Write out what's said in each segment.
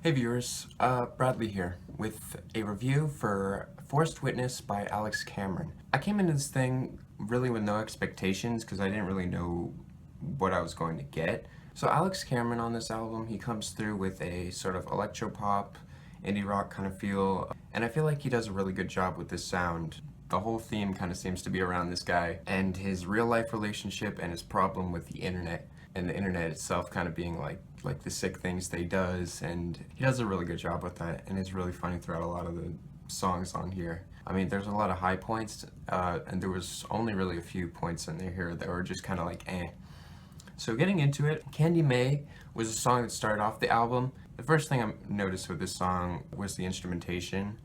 Hey viewers, Bradley here with a review for Forced Witness by Alex Cameron. I came into this thing really with no expectations because I didn't really know what I was going to get. So Alex Cameron on this album, he comes through with a sort of electropop, indie rock kind of feel, and I feel like he does a really good job with this sound. The whole theme kind of seems to be around this guy and his real life relationship and his problem with the internet, and the internet itself kind of being like the sick things that he does, and he does a really good job with that, and it's really funny throughout a lot of the songs on here. I mean, there's a lot of high points, and there was only really a few points in there here that were just kind of like eh. So getting into it, Candy May was a song that started off the album. The first thing I noticed with this song was the instrumentation.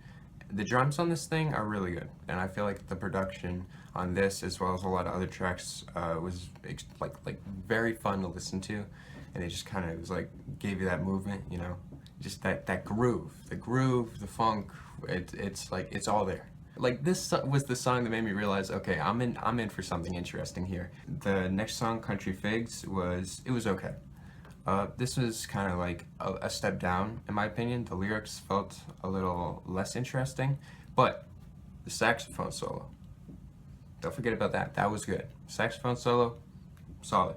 The drums on this thing are really good, and I feel like the production on this, as well as a lot of other tracks, was like very fun to listen to, and it just kind of was like gave you that movement, you know, just that groove, the funk. It's like it's all there. Like this was the song that made me realize, okay, I'm in for something interesting here. The next song, Country Figs, was okay. This was kind of like a step down, in my opinion. The lyrics felt a little less interesting, but the saxophone solo, don't forget about that. That was good. Saxophone solo, solid.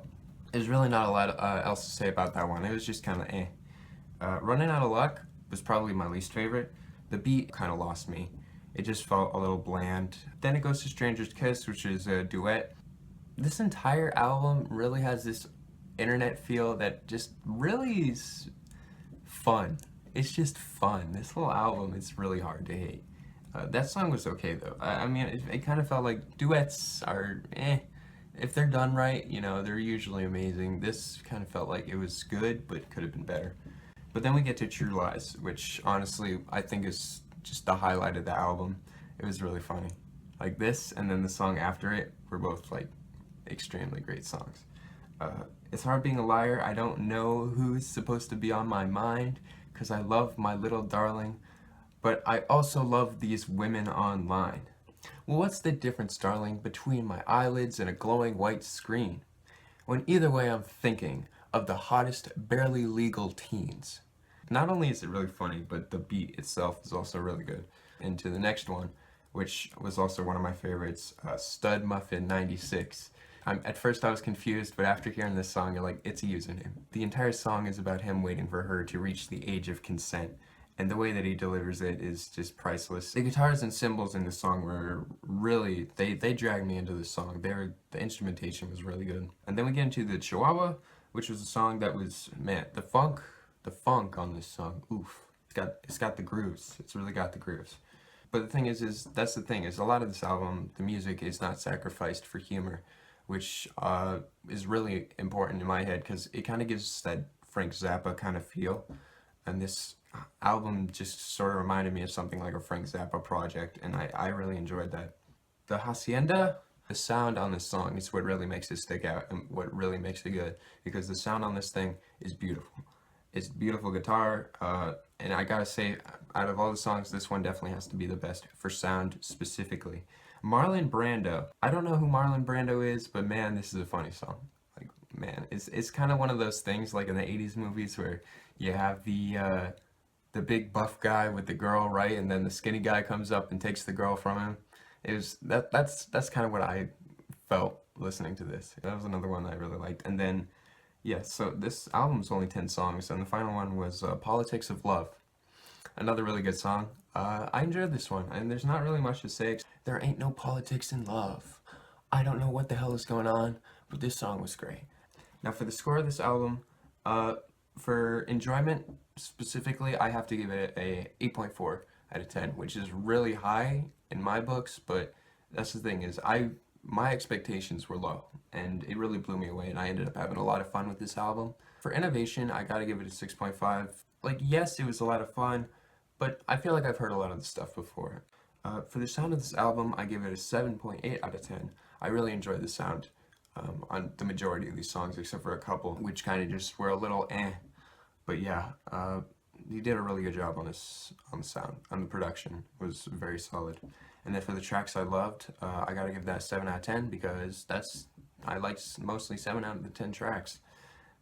There's really not a lot else to say about that one. It was just kind of eh. Running Out of Luck was probably my least favorite. The beat kind of lost me. It just felt a little bland. Then it goes to Stranger's Kiss, which is a duet. This entire album really has this internet feel that just really is fun. It's just fun. This whole album is really hard to hate. That song was okay though. I mean, it kind of felt like duets are eh. If they're done right, you know, they're usually amazing. This kind of felt like it was good, but could have been better. But then we get to True Lies, which honestly I think is just the highlight of the album. It was really funny. Like this, and then the song after it were both like extremely great songs. It's hard being a liar. I don't know who's supposed to be on my mind because I love my little darling, but I also love these women online. Well, what's the difference, darling, between my eyelids and a glowing white screen? When either way I'm thinking of the hottest, barely legal teens. Not only is it really funny, but the beat itself is also really good. Into the next one, which was also one of my favorites, Stud Muffin 96. At first I was confused, but after hearing this song, you're like, it's a username. The entire song is about him waiting for her to reach the age of consent, and the way that he delivers it is just priceless. The guitars and cymbals in the song were really, they dragged me into the song. The instrumentation was really good. And then we get into the Chihuahua, which was a song that was, man, the funk on this song, oof. It's got the grooves. It's really got the grooves. But the thing is that's the thing, is a lot of this album, the music is not sacrificed for humor, which is really important in my head because it kind of gives that Frank Zappa kind of feel. And this album just sort of reminded me of something like a Frank Zappa project, and I really enjoyed that. The Hacienda, the sound on this song is what really makes it stick out and what really makes it good, because the sound on this thing is beautiful. It's beautiful guitar, and I gotta say, out of all the songs, this one definitely has to be the best for sound specifically. Marlon Brando. I don't know who Marlon Brando is, but man, this is a funny song. Like, man, it's kind of one of those things like in the 80s movies where you have the big buff guy with the girl, right? And then the skinny guy comes up and takes the girl from him. It was that's kind of what I felt listening to this. That was another one that I really liked. And then yeah, so this album's only 10 songs, and the final one was Politics of Love. Another really good song. I enjoyed this one, and there's not really much to say. There ain't no politics in love. I don't know what the hell is going on, but this song was great. Now for the score of this album, uh, for enjoyment specifically, I have to give it a 8.4 out of 10, which is really high in my books, but that's the thing, is my expectations were low, and it really blew me away, and I ended up having a lot of fun with this album. For innovation, I gotta give it a 6.5. Like, yes, it was a lot of fun, but I feel like I've heard a lot of this stuff before. For the sound of this album, I give it a 7.8 out of 10. I really enjoyed the sound on the majority of these songs, except for a couple, which kind of just were a little eh. But yeah, he did a really good job on this, on the sound, on the production. It was very solid. And then for the tracks I loved, I gotta give that a 7 out of 10 because I liked mostly 7 out of the 10 tracks.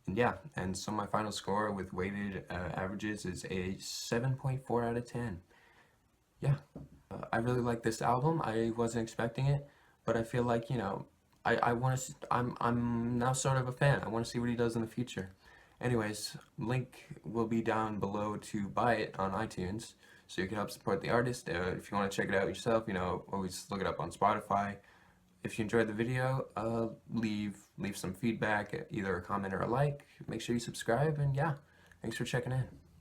And yeah, and so my final score with weighted averages is a 7.4 out of 10. Yeah, I really like this album. I wasn't expecting it, but I feel like, I want to, I'm now sort of a fan. I want to see what he does in the future. Anyways, link will be down below to buy it on iTunes, so you can help support the artist. If you want to check it out yourself, always look it up on Spotify. If you enjoyed the video, leave some feedback, either a comment or a like. Make sure you subscribe, and yeah, thanks for checking in.